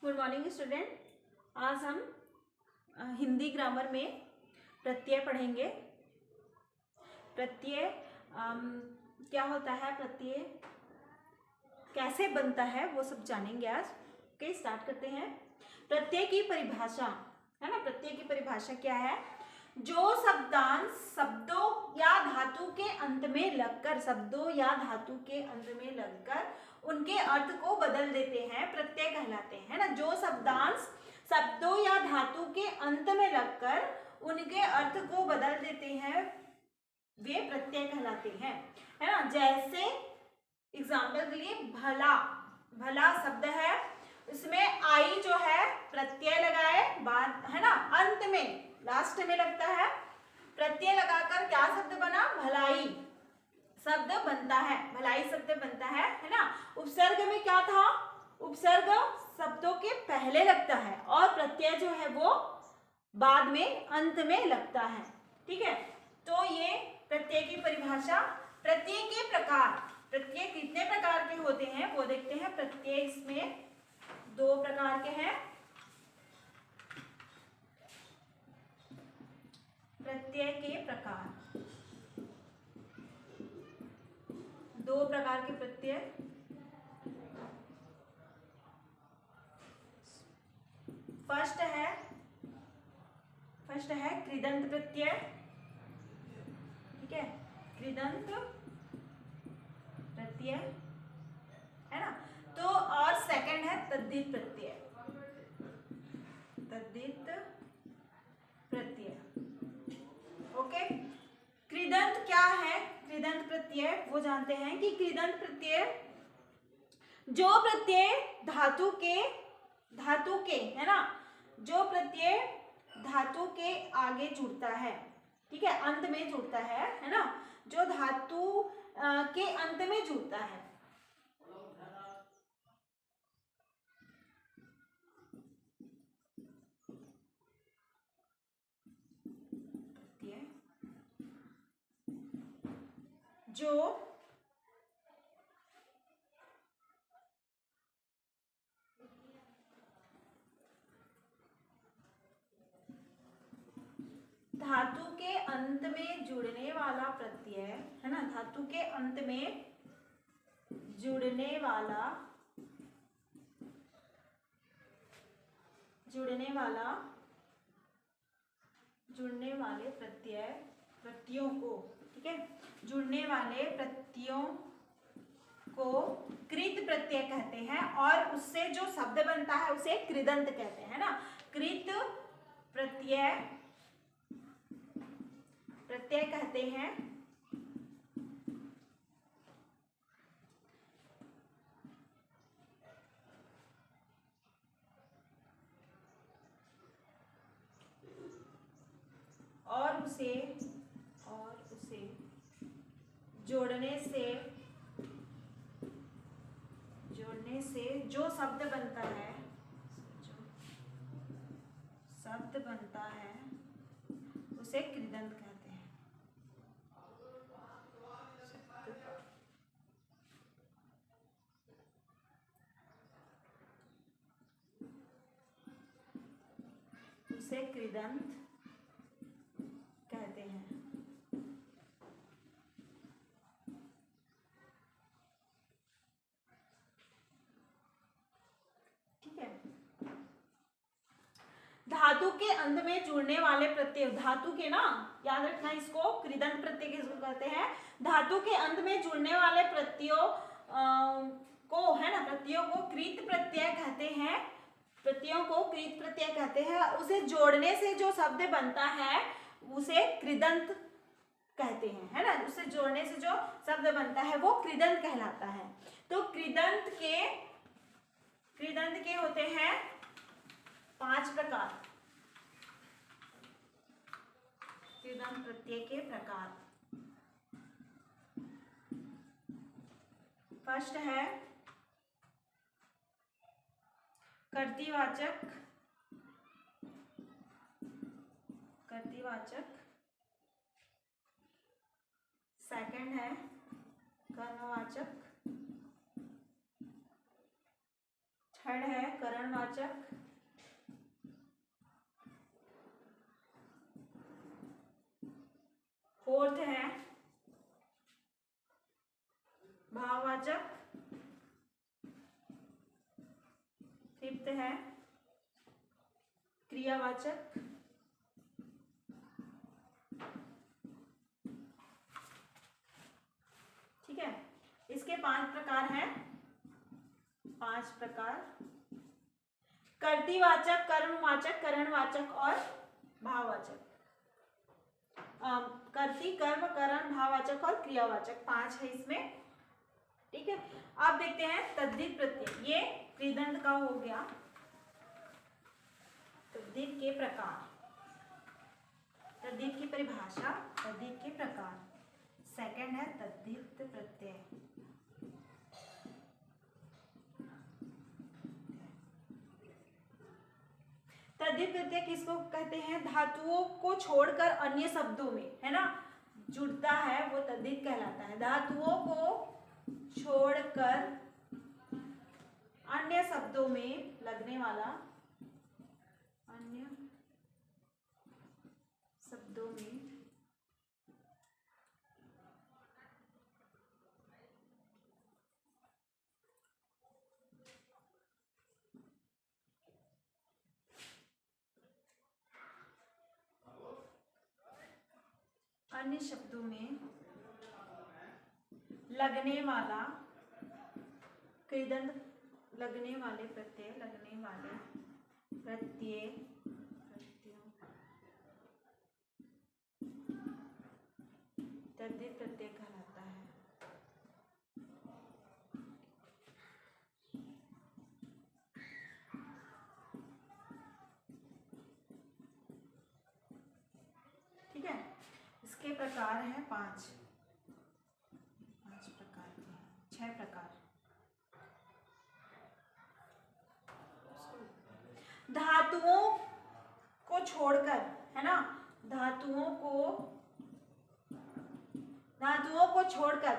Good morning student. आज हम Hindi grammar में प्रत्यय पढ़ेंगे। प्रत्यय क्या होता है, प्रत्यय कैसे बनता है, वो सब जानेंगे आज। ओके, स्टार्ट करते हैं। प्रत्यय की परिभाषा है ना। प्रत्यय की परिभाषा क्या है? जो शब्दांश शब्दों या धातु के अंत में लगकर उनके अर्थ को बदल देते हैं, प्रत्यय कहलाते हैं ना। जो शब्दांश शब्दों या धातु के अंत में लगकर उनके अर्थ को बदल देते हैं, वे प्रत्यय कहलाते हैं, है ना। जैसे एग्जाम्पल के लिए भला, भला शब्द है, इसमें आई जो है प्रत्यय लगाए बाद, है ना, अंत में लास्ट में लगता है। प्रत्यय लगाकर क्या शब्द बना? भलाई शब्द बनता है, भलाई शब्द बनता है ना। उपसर्ग में क्या था? उपसर्ग शब्दों के पहले लगता है और प्रत्यय जो है वो बाद में अंत में लगता है। ठीक है, तो ये प्रत्यय की परिभाषा। प्रत्यय के प्रकार, प्रत्यय कितने प्रकार के होते हैं वो देखते हैं। प्रत्यय इसमें दो प्रकार के हैं। प्रत्यय के प्रकार, दो प्रकार के प्रत्यय। फर्स्ट है कृदंत प्रत्यय। ठीक है, कृदंत प्रत्यय है ना। तो और सेकंड है तद्धित प्रत्यय। तद्धित प्रत्यय, ओके। कृदंत क्या है? कृदंत प्रत्यय वो जानते हैं कि कृदंत प्रत्यय जो प्रत्यय धातु के है ना, जो प्रत्यय धातु के आगे जुड़ता है, ठीक है, अंत में जुड़ता है ना, जो धातु के अंत में जुड़ता है। जो धातु के अंत में जुड़ने वाला प्रत्यय है ना, धातु के अंत में जुड़ने वाले प्रत्ययों को, ठीक है, जुड़ने वाले प्रत्ययों को कृत प्रत्यय कहते हैं और उससे जो शब्द बनता है उसे कृदंत कहते हैं ना। कृत प्रत्यय कहते हैं। और उसे जोड़ने से जो शब्द बनता है उसे कृदंत कहते हैं। उसे कृदंत कहते हैं। ठीक है, धातु के अंत में जुड़ने वाले प्रत्यय, धातु के ना, याद रखना इसको, कृदंत प्रत्यय किसको कहते हैं? धातु के अंत में जुड़ने वाले प्रत्ययों को, है ना, प्रत्ययों को कृत प्रत्यय कहते हैं। प्रत्ययों को कृत प्रत्यय कहते हैं। उसे जोड़ने से जो शब्द बनता है उसे कृदंत कहते हैं, है ना। उसे जोड़ने से जो शब्द बनता है वो कृदंत कहलाता है। तो कृदंत के होते हैं 5 प्रकार। कृदंत प्रत्यय के प्रकार। फर्स्ट है कर्तृवाचक। सेकंड है कर्मवाचक। थर्ड है करणवाचक। गुणवाचक, फोर्थ है भाववाचक, फिफ्थ है क्रियावाचक, ठीक है। इसके 5 प्रकार हैं, 5 प्रकार: कर्तृवाचक, कर्मवाचक, करणवाचक और भाववाचक। कर्ती, कर्म, करण, भाववाचक और क्रियावाचक 5 है इसमें, ठीक है। अब देखते हैं तद्धित प्रत्यय, ये कृदंत का हो गया। तद्धित के प्रकार, तद्धित की परिभाषा, तद्धित के प्रकार। सेकंड है तद्धित प्रत्यय। तद्धित प्रत्यय किसको कहते हैं? धातुओं को छोड़कर अन्य शब्दों में, है ना, जुड़ता है वो तद्धित कहलाता है। धातुओं को छोड़कर अन्य शब्दों में लगने वाला, अन्य शब्दों में अन्य शब्दों में लगने वाला कृदंत, लगने वाले प्रत्यय, लगने वाले प्रत्यय, तद्धित प्रत्यय कहलाता है। ठीक है, इसके प्रकार हैं 5 प्रकार के, 6 प्रकार। धातुओं को छोड़कर, है ना, धातुओं को छोड़कर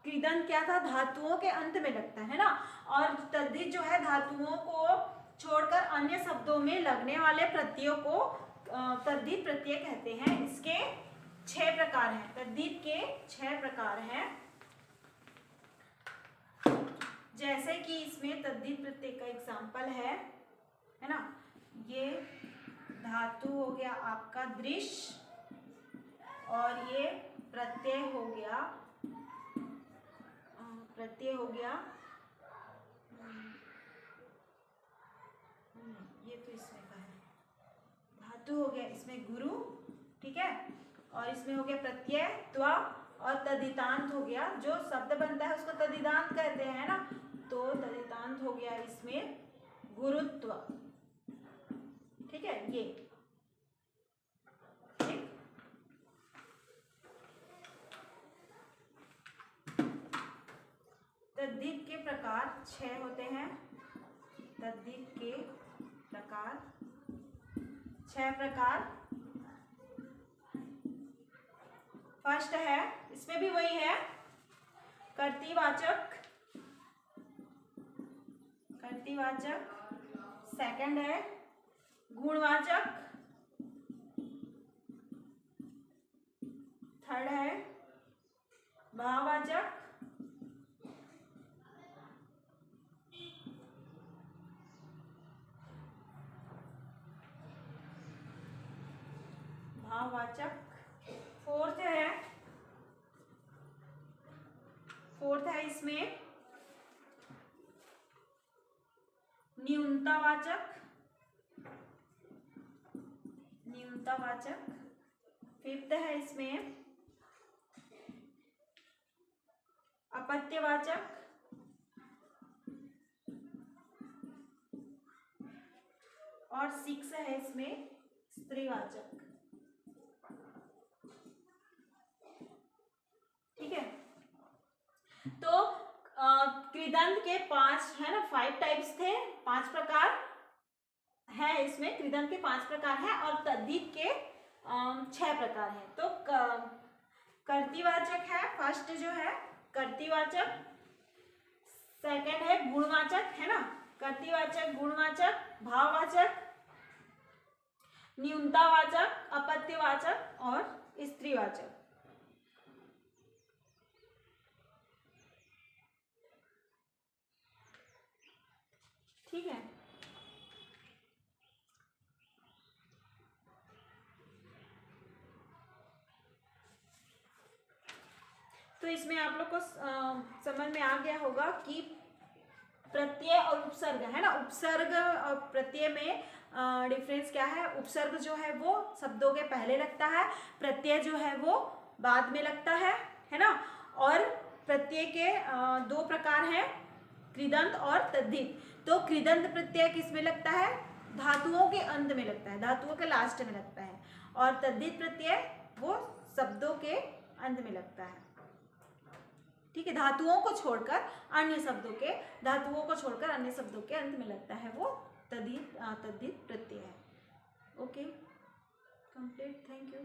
कृदंत क्या था? धातुओं के अंत में लगता है ना। और तद्धित जो है धातुओं को छोड़कर अन्य शब्दों में लगने वाले प्रत्ययों को तद्धित प्रत्यय कहते हैं। इसके 6 प्रकार हैं, तद्धित के 6 प्रकार हैं। जैसे कि इसमें तद्धित प्रत्यय का एग्जाम्पल है ना, ये धातु हो गया आपका दृश्य, और ये प्रत्यय हो गया, ये तो इसमें का है, धातु हो गया इसमें गुरु, ठीक है, और इसमें हो गया प्रत्यय त्वा, और तद्धितांत हो गया, जो शब्द बनता है उसको तद्धितांत कहते हैं ना, तो तद्धितांत हो गया इसमें गुरुत्व, ठीक है, ये ठीक। तद्धित के प्रकार 6 होते हैं, तद्धित के प्रकार 6 प्रकार। फर्स्ट है, इसमें भी वही है, कर्तृवाचक, सेकंड है गुणवाचक, थर्ड है भाववाचक, फोर्थ है इसमें न्यूनतावाचक, फिफ्थ है इसमें अपत्यवाचक, और 6 है इसमें स्त्रीवाचक, ठीक है। तो कृदंत के 5 है ना, 5 टाइप्स थे, 5 प्रकार है इसमें, कृदंत के 5 प्रकार हैं, और तद्धित के 6 प्रकार हैं। तो कर्तृवाचक है, फर्स्ट जो है कर्तृवाचक, सेकंड है गुणवाचक, है ना, कर्तृवाचक प्रत्ययवाचक, गुणवाचक, भाववाचक, न्यूनतावाचक, अपत्यवाचक और स्त्रीवाचक। ठीक है, तो इसमें आप लोग को समझ में आ गया होगा कि प्रत्यय और उपसर्ग है ना, उपसर्ग और प्रत्यय में डिफरेंस क्या है। उपसर्ग जो है वो शब्दों के पहले लगता है, प्रत्यय जो है वो बाद में लगता है ना। और प्रत्यय के दो प्रकार हैं, कृदंत और तद्धित। तो कृदंत प्रत्यय किस में लगता है, धातुओं के अंत में लगता है, धातुओं के लास्ट में लगता है। और तद्धित प्रत्यय वो शब्दों के अंत में लगता है। ठीक है, धातुओं को छोड़कर अन्य शब्दों के, धातुओं को छोड़कर अन्य शब्दों के अंत में लगता है, वो तद्धित प्रत्यय है। Okay, complete, thank you.